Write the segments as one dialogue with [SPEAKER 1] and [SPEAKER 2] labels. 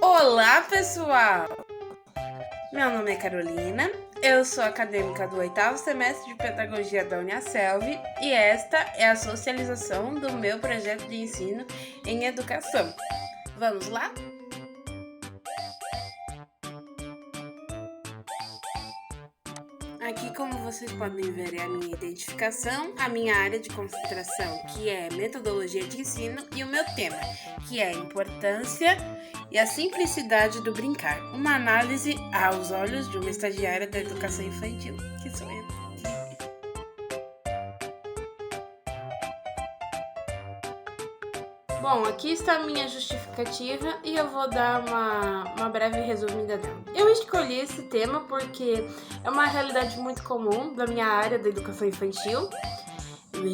[SPEAKER 1] Olá, pessoal! Meu nome é Carolina, eu sou acadêmica do 8º semestre de Pedagogia da Uniaselv e esta é a socialização do meu projeto de ensino em educação. Vamos lá? Aqui, como vocês podem ver, é a minha identificação, a minha área de concentração, que é metodologia de ensino, e o meu tema, que é a importância e a simplicidade do brincar. Uma análise aos olhos de uma estagiária da educação infantil, que sou eu. Bom, aqui está a minha justificativa e eu vou dar uma breve resumida dela. Eu escolhi esse tema porque é uma realidade muito comum da minha área da educação infantil,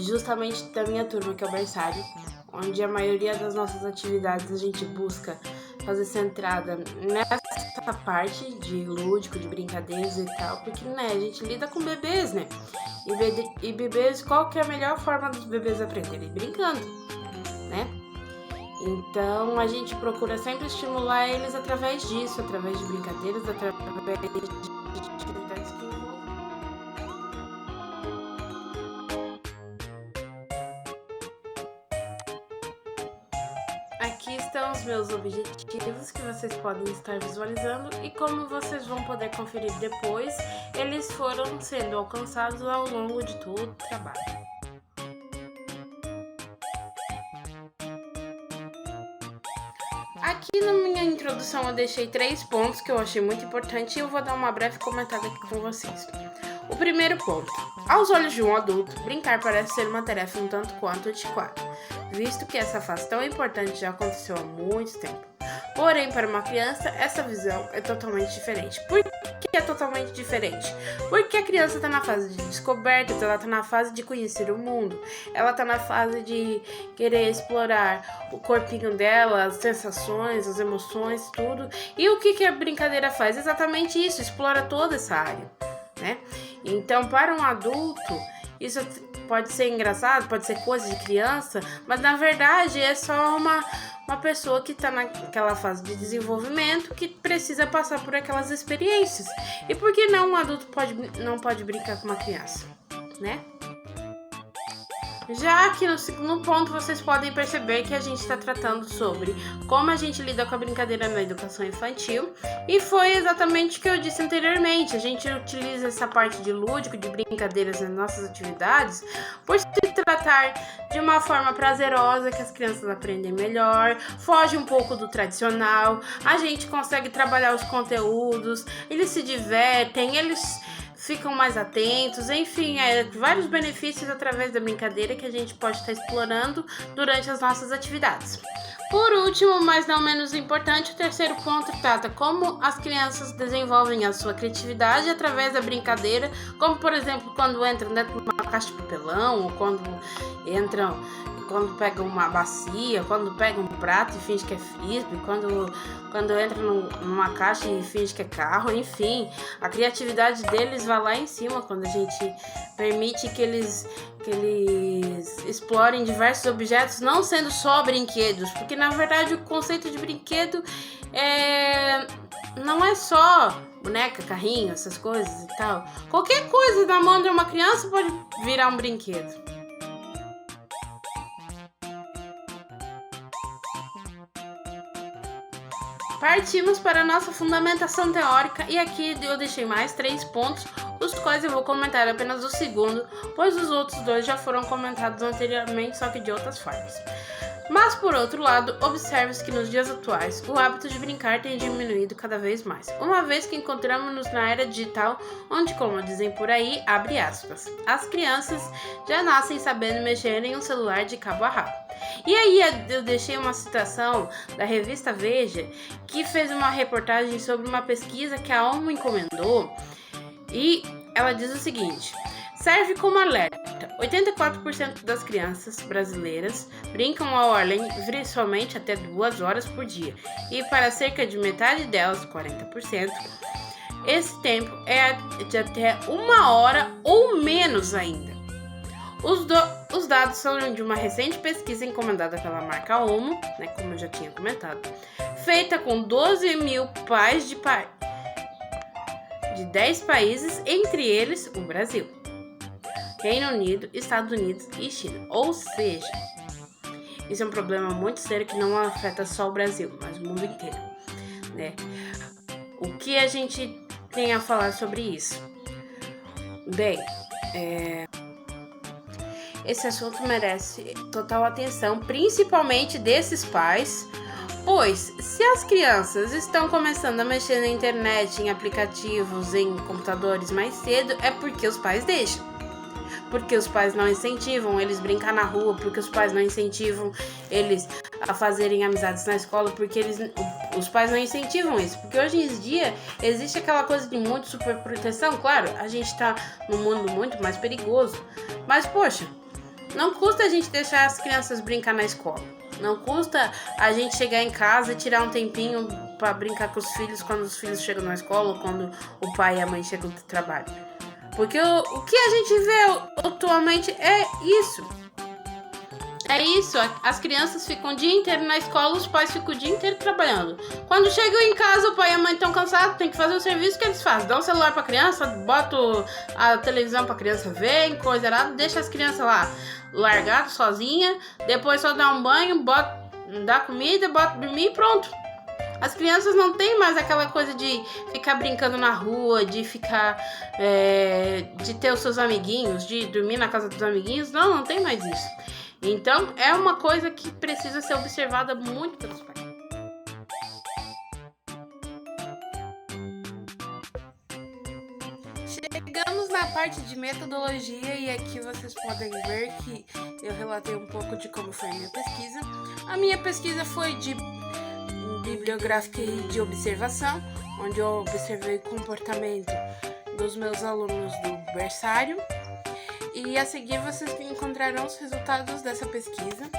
[SPEAKER 1] justamente da minha turma, que é o berçário, onde a maioria das nossas atividades a gente busca fazer centrada nessa parte de lúdico, de brincadeiras e tal, porque a gente lida com bebês, E bebês, qual que é a melhor forma dos bebês aprenderem? Brincando, Então, a gente procura sempre estimular eles através disso, através de brincadeiras, através de atividades que envolvem. Aqui estão os meus objetivos que vocês podem estar visualizando e como vocês vão poder conferir depois, eles foram sendo alcançados ao longo de todo o trabalho. Aqui na minha introdução eu deixei 3 pontos que eu achei muito importante e eu vou dar uma breve comentada aqui com vocês. O primeiro ponto: aos olhos de um adulto, brincar parece ser uma tarefa um tanto quanto antiquada, visto que essa fase tão importante já aconteceu há muito tempo. Porém, para uma criança, essa visão é totalmente diferente. Por que é totalmente diferente? Porque a criança está na fase de descoberta, ela está na fase de conhecer o mundo, ela está na fase de querer explorar o corpinho dela, as sensações, as emoções, tudo. E o que a brincadeira faz? Exatamente isso, explora toda essa área, Então, para um adulto, isso pode ser engraçado, pode ser coisa de criança, mas na verdade é só uma pessoa que está naquela fase de desenvolvimento que precisa passar por aquelas experiências. E por que não um adulto não pode brincar com uma criança, Já aqui no segundo ponto, vocês podem perceber que a gente está tratando sobre como a gente lida com a brincadeira na educação infantil. E foi exatamente o que eu disse anteriormente. A gente utiliza essa parte de lúdico, de brincadeiras nas nossas atividades, por se tratar de uma forma prazerosa, que as crianças aprendem melhor, foge um pouco do tradicional, a gente consegue trabalhar os conteúdos, eles se divertem, eles ficam mais atentos, enfim, vários benefícios através da brincadeira que a gente pode estar explorando durante as nossas atividades. Por último, mas não menos importante, o terceiro ponto trata como as crianças desenvolvem a sua criatividade através da brincadeira, como por exemplo quando entram dentro de uma caixa de papelão, ou quando pegam uma bacia, quando pegam um prato e finge que é frisbee, quando entra numa caixa e finge que é carro, enfim, a criatividade deles vai lá em cima quando a gente permite que eles explorem diversos objetos, não sendo só brinquedos, porque na verdade o conceito de brinquedo não é só boneca, carrinho, essas coisas e tal. Qualquer coisa na mão de uma criança pode virar um brinquedo. Partimos para a nossa fundamentação teórica e aqui eu deixei mais 3 pontos, os quais eu vou comentar apenas o segundo, pois os outros 2 já foram comentados anteriormente, só que de outras formas. Mas, por outro lado, observe-se que nos dias atuais, o hábito de brincar tem diminuído cada vez mais, uma vez que encontramos-nos na era digital, onde, como dizem por aí, abre aspas, as crianças já nascem sabendo mexer em um celular de cabo a rabo. E aí eu deixei uma citação da revista Veja, que fez uma reportagem sobre uma pesquisa que a ONU encomendou, e ela diz o seguinte: serve como alerta. 84% das crianças brasileiras brincam ao ar livre somente até 2 horas por dia. E para cerca de metade delas, 40%, esse tempo é de até 1 hora ou menos ainda. Os dados são de uma recente pesquisa encomendada pela marca ONU, né, como eu já tinha comentado, feita com 12 mil pais de 10 países, entre eles o Brasil, Reino Unido, Estados Unidos e China. Ou seja, isso é um problema muito sério que não afeta só o Brasil, mas o mundo inteiro, né? O que a gente tem a falar sobre isso? Bem, esse assunto merece total atenção, principalmente desses pais, pois se as crianças estão começando a mexer na internet, em aplicativos, em computadores mais cedo, é porque os pais deixam. Porque os pais não incentivam eles a brincar na rua, porque os pais não incentivam eles a fazerem amizades na escola, porque os pais não incentivam isso. Porque hoje em dia existe aquela coisa de muito superproteção. Claro, a gente tá num mundo muito mais perigoso, mas poxa, não custa a gente deixar as crianças brincar na escola. Não custa a gente chegar em casa e tirar um tempinho para brincar com os filhos quando os filhos chegam na escola ou quando o pai e a mãe chegam do trabalho. Porque o que a gente vê atualmente é isso. É isso, as crianças ficam o dia inteiro na escola, os pais ficam o dia inteiro trabalhando. Quando chegam em casa, o pai e a mãe estão cansados, tem que fazer o serviço que eles fazem. Dá um celular pra criança, bota a televisão pra criança ver, coisa errada, deixa as crianças lá largadas, sozinha, depois só dá um banho, dá comida, bota dormir e pronto. As crianças não têm mais aquela coisa de ficar brincando na rua, de ficar, de ter os seus amiguinhos, de dormir na casa dos amiguinhos. Não tem mais isso. Então, é uma coisa que precisa ser observada muito pelos pais. Chegamos na parte de metodologia e aqui vocês podem ver que eu relatei um pouco de como foi a minha pesquisa. A minha pesquisa foi de bibliográfica e de observação, onde eu observei o comportamento dos meus alunos do berçário. E a seguir vocês encontrarão os resultados dessa pesquisa,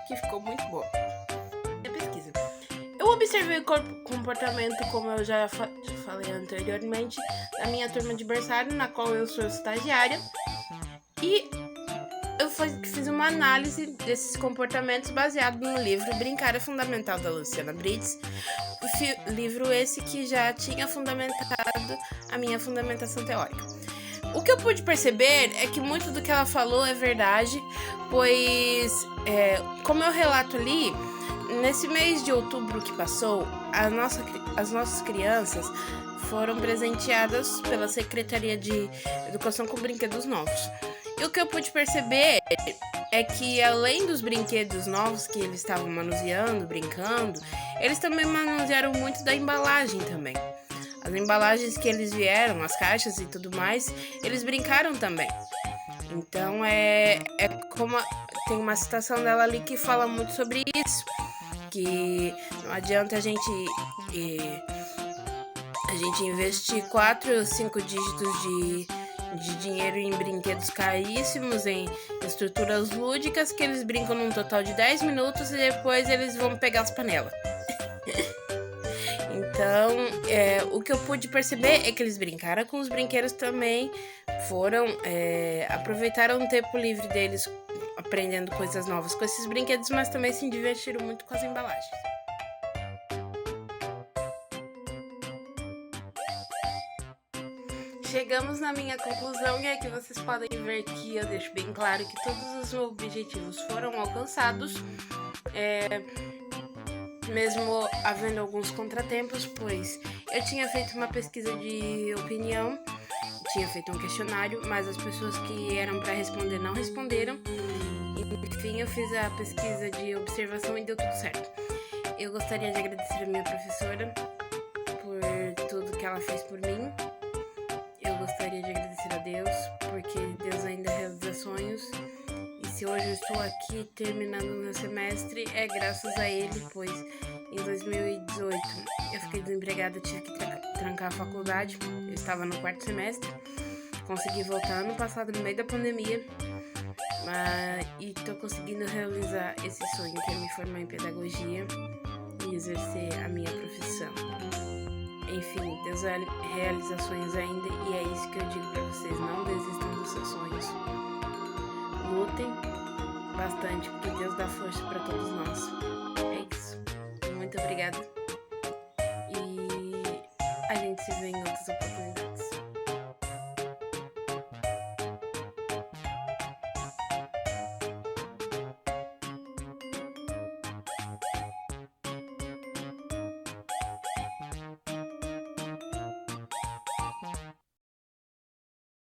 [SPEAKER 1] que ficou muito boa. Eu observei o comportamento, como eu já falei anteriormente, da minha turma de berçário, na qual eu sou estagiária. E eu fiz uma análise desses comportamentos baseado no livro Brincar é Fundamental, da Luciana Brites. Livro esse que já tinha fundamentado a minha fundamentação teórica. O que eu pude perceber é que muito do que ela falou é verdade, pois, como eu relato ali, nesse mês de outubro que passou, as nossas crianças foram presenteadas pela Secretaria de Educação com brinquedos novos. E o que eu pude perceber é que, além dos brinquedos novos que eles estavam manuseando, brincando, eles também manusearam muito da embalagem também. As embalagens que eles vieram, as caixas e tudo mais, eles brincaram também. Então, tem uma citação dela ali que fala muito sobre isso, que não adianta a gente investir 4 ou 5 dígitos de dinheiro em brinquedos caríssimos, em estruturas lúdicas, que eles brincam num total de 10 minutos e depois eles vão pegar as panelas. Então, o que eu pude perceber é que eles brincaram com os brinquedos também, aproveitaram o tempo livre deles aprendendo coisas novas com esses brinquedos, mas também se divertiram muito com as embalagens. Chegamos na minha conclusão e aqui vocês podem ver que eu deixo bem claro que todos os meus objetivos foram alcançados, mesmo havendo alguns contratempos, pois eu tinha feito uma pesquisa de opinião, tinha feito um questionário, mas as pessoas que eram para responder não responderam. Enfim, eu fiz a pesquisa de observação e deu tudo certo. Eu gostaria de agradecer a minha professora por tudo que ela fez por mim. Eu gostaria de agradecer a Deus, porque Deus ainda realiza sonhos. E se hoje eu estou aqui terminando o meu semestre, é graças a Ele, pois em 2018 eu fiquei desempregada, tive que trancar a faculdade. Eu estava no 4º semestre, consegui voltar ano passado no meio da pandemia, e estou conseguindo realizar esse sonho, que é me formar em pedagogia e exercer a minha profissão. Enfim, Deus realiza sonhos ainda, e é isso que eu digo para vocês: não desistam dos seus sonhos. Lutem, bastante, porque Deus dá força para todos nós. É isso. Muito obrigada.